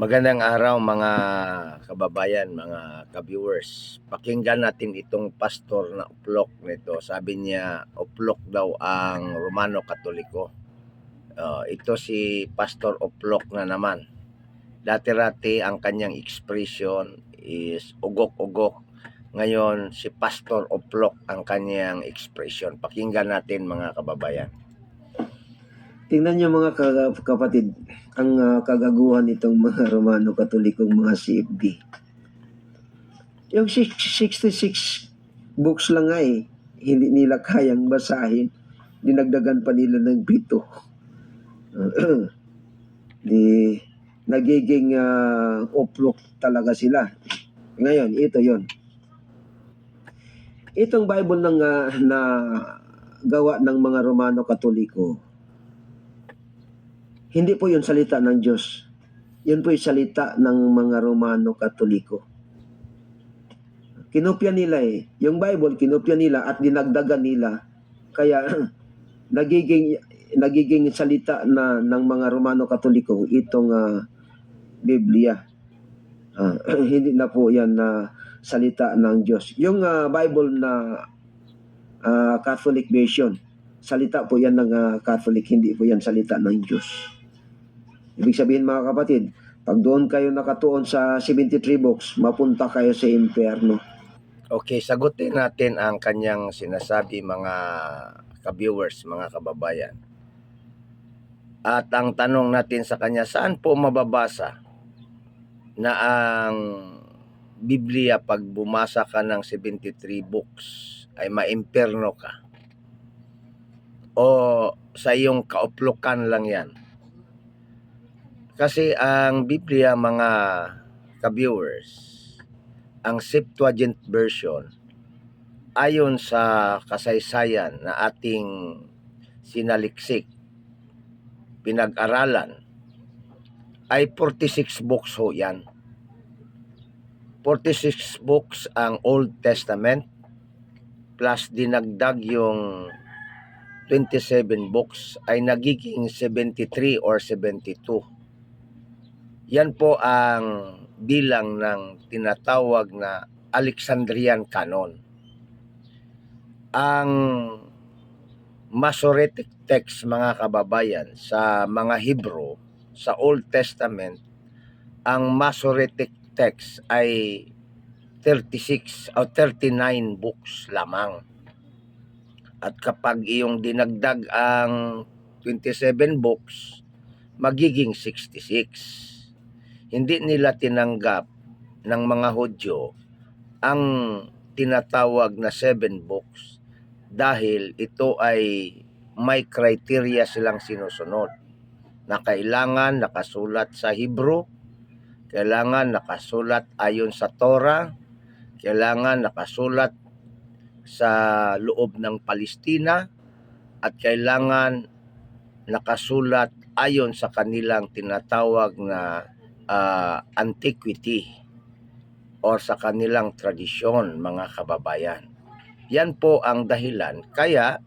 Magandang araw mga kababayan, mga ka-viewers. Pakinggan natin itong pastor na uplok nito. Sabi niya, uplok daw ang Romano Katoliko. Ito si Pastor Uplok na naman. Dati-rati ang kanyang expression is ugok-ugok. Ngayon, si Pastor Uplok ang kanyang expression. Pakinggan natin mga kababayan. Tingnan niyo mga kapatid, ang kagaguhan nitong mga Romano Katolikong mga CFD. Yung 66 books lang nga hindi nila kayang basahin. Dinagdagan pa nila ng 7. Di nagiging uplok talaga sila. Ngayon, ito yon. Itong Bible na gawa ng mga Romano Katoliko, hindi po yun salita ng Diyos. Yun po yung salita ng mga Romano Katoliko. Kinopya nila Yung Bible, kinopya nila at dinagdagan nila. Kaya nagiging salita na ng mga Romano Katoliko itong Biblia. Hindi na po yan salita ng Diyos. Yung Bible na Catholic version, salita po yan ng Catholic, hindi po yan salita ng Diyos. Ibig sabihin mga kapatid, pag doon kayo nakatuon sa 73 books, mapunta kayo sa impyerno. Okay, sagutin natin ang kanyang sinasabi mga ka-viewers, mga kababayan. At ang tanong natin sa kanya, saan po mababasa na ang Biblia pag bumasa ka ng 73 books ay maimpyerno ka? O sa iyong kauplukan lang yan? Kasi ang Biblia mga ka-viewers, ang Septuagint version, ayon sa kasaysayan na ating sinaliksik, pinag-aralan, ay 46 books ho yan. 46 books ang Old Testament, plus dinagdag yung 27 books ay nagiging 73 or 72. Yan po ang bilang ng tinatawag na Alexandrian Canon. Ang Masoretic text mga kababayan sa mga Hebrew, sa Old Testament, ang Masoretic text ay 36 o 39 books lamang. At kapag iyong dinagdag ang 27 books, magiging 66. Hindi nila tinanggap ng mga Hudyo ang tinatawag na 7 books dahil ito ay may criteria silang sinusunod na kailangan nakasulat sa Hebrew, kailangan nakasulat ayon sa Torah, kailangan nakasulat sa loob ng Palestina, at kailangan nakasulat ayon sa kanilang tinatawag na antiquity or sa kanilang tradisyon mga kababayan. Yan po ang dahilan kaya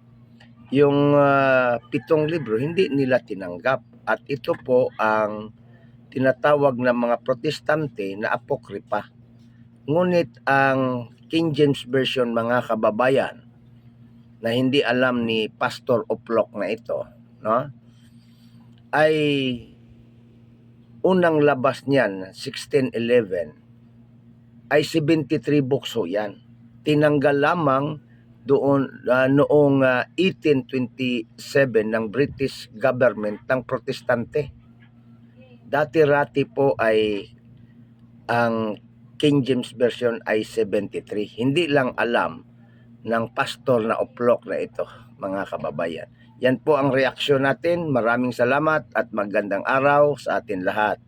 yung 7 libro hindi nila tinanggap, at ito po ang tinatawag ng mga protestante na apokripa. Ngunit ang King James Version mga kababayan na hindi alam ni Pastor Uplok na ito, no, ay unang labas niyan 1611 ay 73 books ho yan. Tinanggal lamang doon noong 1827 ng British government ng protestante. Dati-rati po ay ang King James Version ay 73. Hindi lang alam ng pastor na uplok na ito mga kababayan. Yan po ang reaksyon natin. Maraming salamat at magandang araw sa atin lahat.